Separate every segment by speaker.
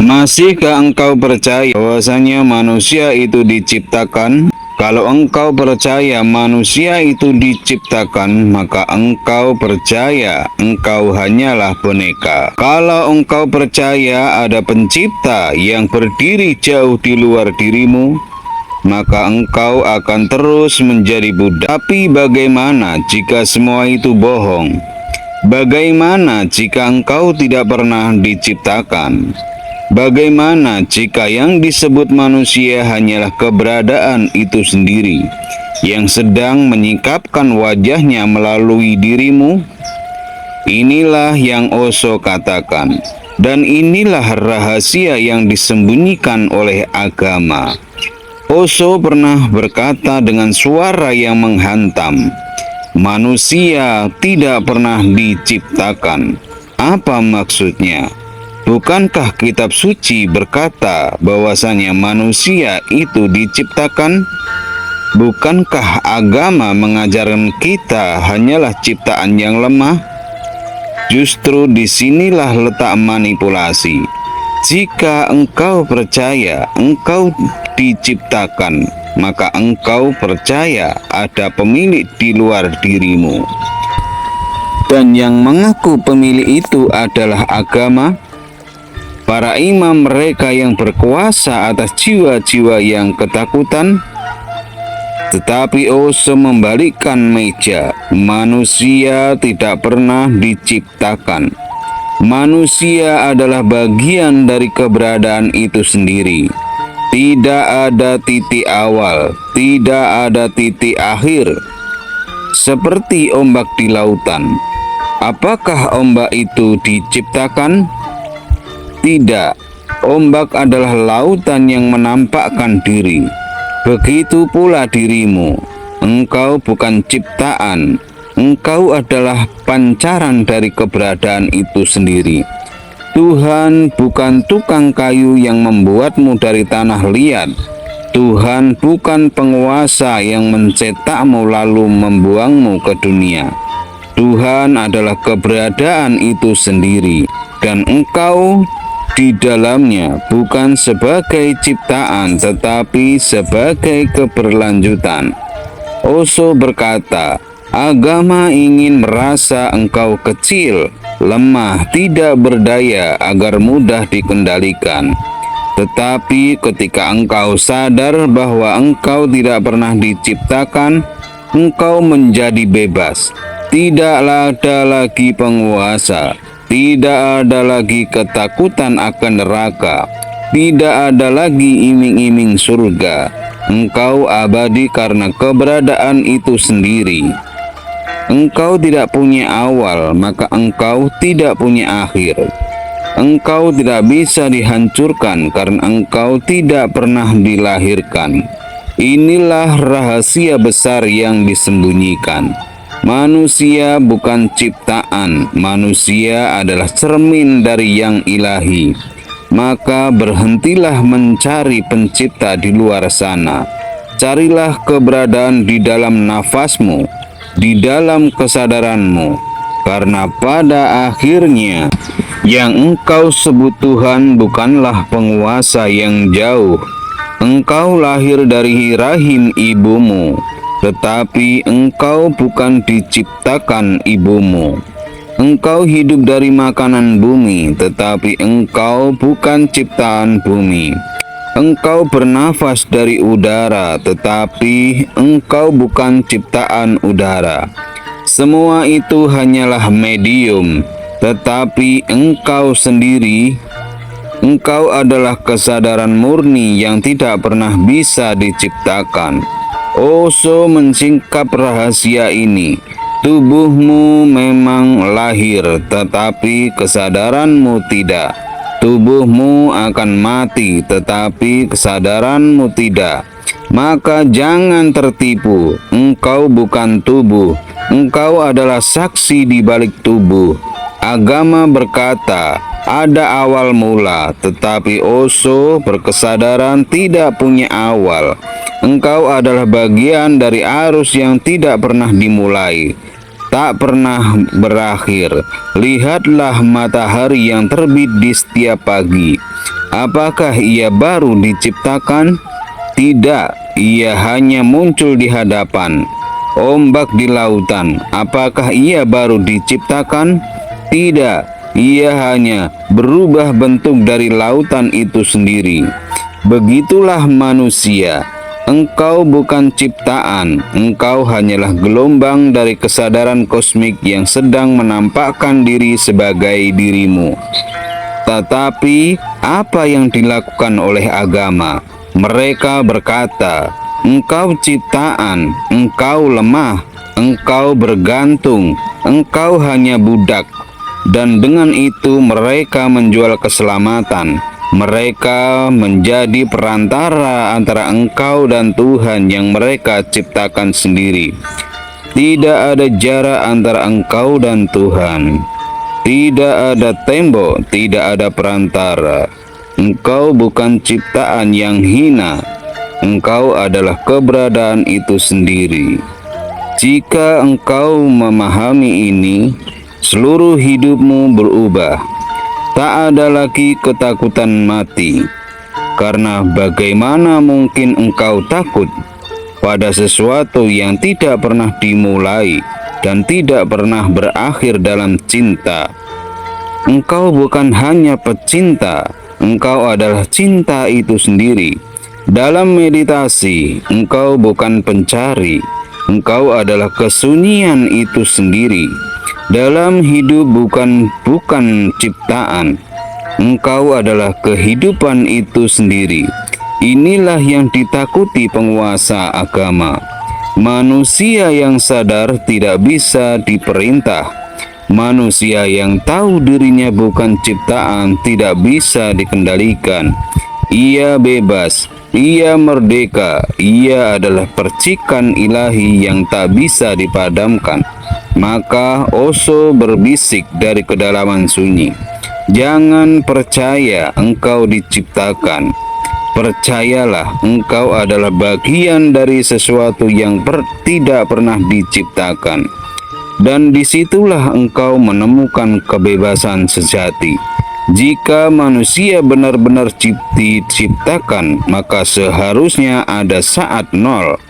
Speaker 1: Masihkah engkau percaya bahwasanya manusia itu diciptakan? Kalau engkau percaya manusia itu diciptakan, maka engkau percaya engkau hanyalah boneka. Kalau engkau percaya ada pencipta yang berdiri jauh di luar dirimu, maka engkau akan terus menjadi budak. Tapi bagaimana jika semua itu bohong? Bagaimana jika engkau tidak pernah diciptakan? Bagaimana jika yang disebut manusia hanyalah keberadaan itu sendiri yang sedang menyingkapkan wajahnya melalui dirimu? Inilah yang Osho katakan, dan inilah rahasia yang disembunyikan oleh agama. Osho pernah berkata dengan suara yang menghantam, manusia tidak pernah diciptakan. Apa maksudnya? Bukankah kitab suci berkata bahwasanya manusia itu diciptakan? Bukankah agama mengajarkan kita hanyalah ciptaan yang lemah? Justru disinilah letak manipulasi. Jika engkau percaya engkau diciptakan, maka engkau percaya ada pemilik di luar dirimu. Dan yang mengaku pemilik itu adalah agama. Para imam mereka yang berkuasa atas jiwa-jiwa yang ketakutan. Tetapi Osho membalikkan meja. Manusia tidak pernah diciptakan. Manusia adalah bagian dari keberadaan itu sendiri. Tidak ada titik awal, tidak ada titik akhir. Seperti ombak di lautan. Apakah ombak itu diciptakan? Tidak, ombak adalah lautan yang menampakkan diri. Begitu pula dirimu, engkau bukan ciptaan, engkau adalah pancaran dari keberadaan itu sendiri. Tuhan bukan tukang kayu yang membuatmu dari tanah liat. Tuhan bukan penguasa yang mencetakmu lalu membuangmu ke dunia. Tuhan adalah keberadaan itu sendiri, dan engkau di dalamnya bukan sebagai ciptaan tetapi sebagai keberlanjutan. Osho berkata, agama ingin merasa engkau kecil, lemah, tidak berdaya agar mudah dikendalikan. Tetapi ketika engkau sadar bahwa engkau tidak pernah diciptakan, engkau menjadi bebas. Tidak ada lagi penguasa. Tidak ada lagi ketakutan akan neraka. Tidak ada lagi iming-iming surga. Engkau abadi karena keberadaan itu sendiri. Engkau tidak punya awal, maka engkau tidak punya akhir. Engkau tidak bisa dihancurkan karena engkau tidak pernah dilahirkan. Inilah rahasia besar yang disembunyikan. Manusia bukan ciptaan, manusia adalah cermin dari yang ilahi. Maka berhentilah mencari pencipta di luar sana. Carilah keberadaan di dalam nafasmu, di dalam kesadaranmu. Karena pada akhirnya, yang engkau sebut Tuhan bukanlah penguasa yang jauh. Engkau lahir dari rahim ibumu. Tetapi engkau bukan diciptakan ibumu. Engkau hidup dari makanan bumi, tetapi engkau bukan ciptaan bumi. Engkau bernafas dari udara, tetapi engkau bukan ciptaan udara. Semua itu hanyalah medium, tetapi engkau sendiri, engkau adalah kesadaran murni yang tidak pernah bisa diciptakan. Osho mensingkap rahasia ini. Tubuhmu memang lahir, tetapi kesadaranmu tidak. Tubuhmu akan mati, tetapi kesadaranmu tidak. Maka jangan tertipu, engkau bukan tubuh. Engkau adalah saksi di balik tubuh. Agama berkata, ada awal mula, tetapi Osho berkesadaran tidak punya awal. Engkau adalah bagian dari arus yang tidak pernah dimulai, tak pernah berakhir. Lihatlah matahari yang terbit di setiap pagi. Apakah ia baru diciptakan? Tidak, ia hanya muncul di hadapan. Ombak di lautan, apakah ia baru diciptakan? Tidak, ia hanya berubah bentuk dari lautan itu sendiri. Begitulah manusia. Engkau bukan ciptaan, engkau hanyalah gelombang dari kesadaran kosmik yang sedang menampakkan diri sebagai dirimu. Tetapi apa yang dilakukan oleh agama? Mereka berkata, engkau ciptaan, engkau lemah, engkau bergantung, engkau hanya budak. Dan dengan itu mereka menjual keselamatan. Mereka menjadi perantara antara engkau dan Tuhan yang mereka ciptakan sendiri. Tidak ada jarak antara engkau dan Tuhan. Tidak ada tembok, tidak ada perantara. Engkau bukan ciptaan yang hina. Engkau adalah keberadaan itu sendiri. Jika engkau memahami ini, seluruh hidupmu berubah. Tak ada lagi ketakutan mati, karena bagaimana mungkin engkau takut pada sesuatu yang tidak pernah dimulai dan tidak pernah berakhir dalam cinta. Engkau bukan hanya pecinta, engkau adalah cinta itu sendiri. Dalam meditasi, engkau bukan pencari, engkau adalah kesunyian itu sendiri. Dalam hidup bukan ciptaan, engkau adalah kehidupan itu sendiri. Inilah yang ditakuti penguasa agama. Manusia yang sadar tidak bisa diperintah. Manusia yang tahu dirinya bukan ciptaan tidak bisa dikendalikan. Ia bebas, ia merdeka, ia adalah percikan ilahi yang tak bisa dipadamkan. Maka Osho berbisik dari kedalaman sunyi, jangan percaya engkau diciptakan. Percayalah engkau adalah bagian dari sesuatu yang tidak pernah diciptakan. Dan disitulah engkau menemukan kebebasan sejati. Jika manusia benar-benar diciptakan, maka seharusnya ada saat nol.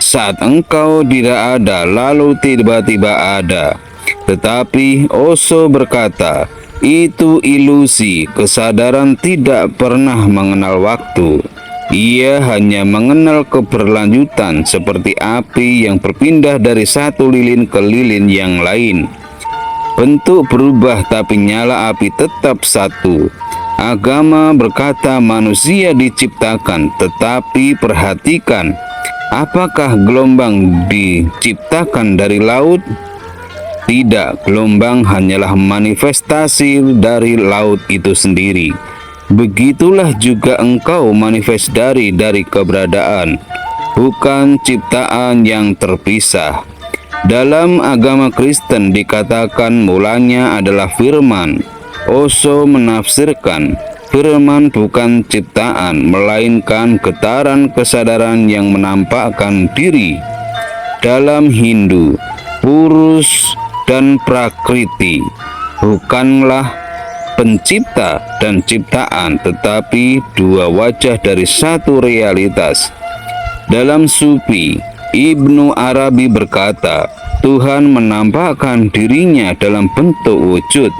Speaker 1: Saat engkau tidak ada, lalu tiba-tiba ada. Tetapi Osho berkata, itu ilusi. Kesadaran tidak pernah mengenal waktu. Ia hanya mengenal keberlanjutan, seperti api yang berpindah dari satu lilin ke lilin yang lain. Bentuk berubah, tapi nyala api tetap satu. Agama berkata manusia diciptakan, tetapi perhatikan, apakah gelombang diciptakan dari laut? Tidak, gelombang hanyalah manifestasi dari laut itu sendiri. Begitulah juga engkau manifest dari keberadaan, bukan ciptaan yang terpisah. Dalam agama Kristen dikatakan mulanya adalah firman. Osho menafsirkan, firman bukan ciptaan, melainkan getaran kesadaran yang menampakkan diri. Dalam Hindu, Purus dan Prakriti bukanlah pencipta dan ciptaan, tetapi dua wajah dari satu realitas. Dalam Sufi, Ibnu Arabi berkata, Tuhan menampakkan dirinya dalam bentuk wujud.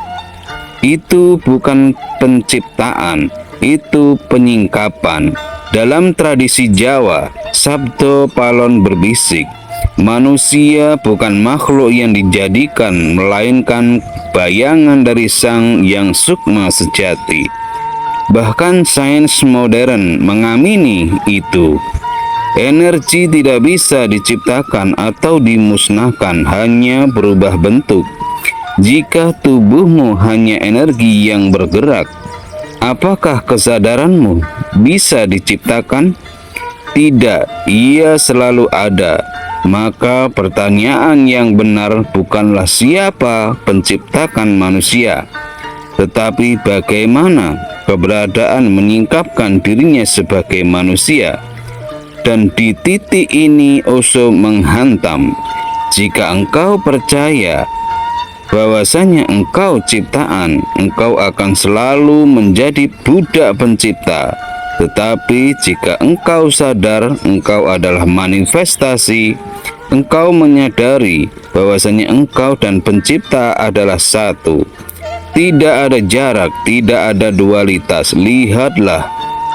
Speaker 1: Itu bukan penciptaan, itu penyingkapan. Dalam tradisi Jawa, Sabdo Palon berbisik, manusia bukan makhluk yang dijadikan, melainkan bayangan dari Sang Yang Sukma sejati. Bahkan sains modern mengamini itu. Energi tidak bisa diciptakan atau dimusnahkan, hanya berubah bentuk. Jika tubuhmu hanya energi yang bergerak, apakah kesadaranmu bisa diciptakan? Tidak, ia selalu ada. Maka pertanyaan yang benar bukanlah siapa penciptakan manusia, tetapi bagaimana keberadaan menyingkapkan dirinya sebagai manusia. Dan di titik ini Osho menghantam, jika engkau percaya bahwasanya engkau ciptaan, engkau akan selalu menjadi budak pencipta. Tetapi jika engkau sadar engkau adalah manifestasi, engkau menyadari bahwasanya engkau dan pencipta adalah satu. Tidak ada jarak, tidak ada dualitas. Lihatlah,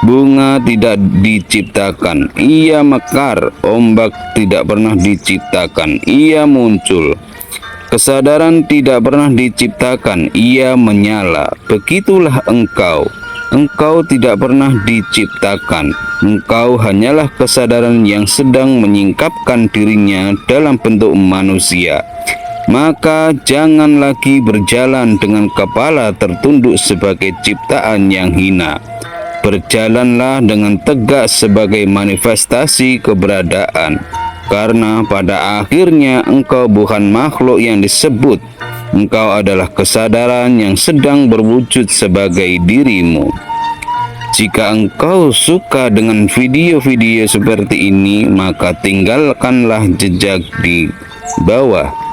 Speaker 1: bunga tidak diciptakan, ia mekar. Ombak tidak pernah diciptakan, ia muncul. Kesadaran tidak pernah diciptakan, ia menyala. Begitulah engkau. Engkau tidak pernah diciptakan. Engkau hanyalah kesadaran yang sedang menyingkapkan dirinya dalam bentuk manusia. Maka jangan lagi berjalan dengan kepala tertunduk sebagai ciptaan yang hina. Berjalanlah dengan tegak sebagai manifestasi keberadaan. Karena pada akhirnya engkau bukan makhluk yang disebut. Engkau adalah kesadaran yang sedang berwujud sebagai dirimu. Jika engkau suka dengan video-video seperti ini, maka tinggalkanlah jejak di bawah.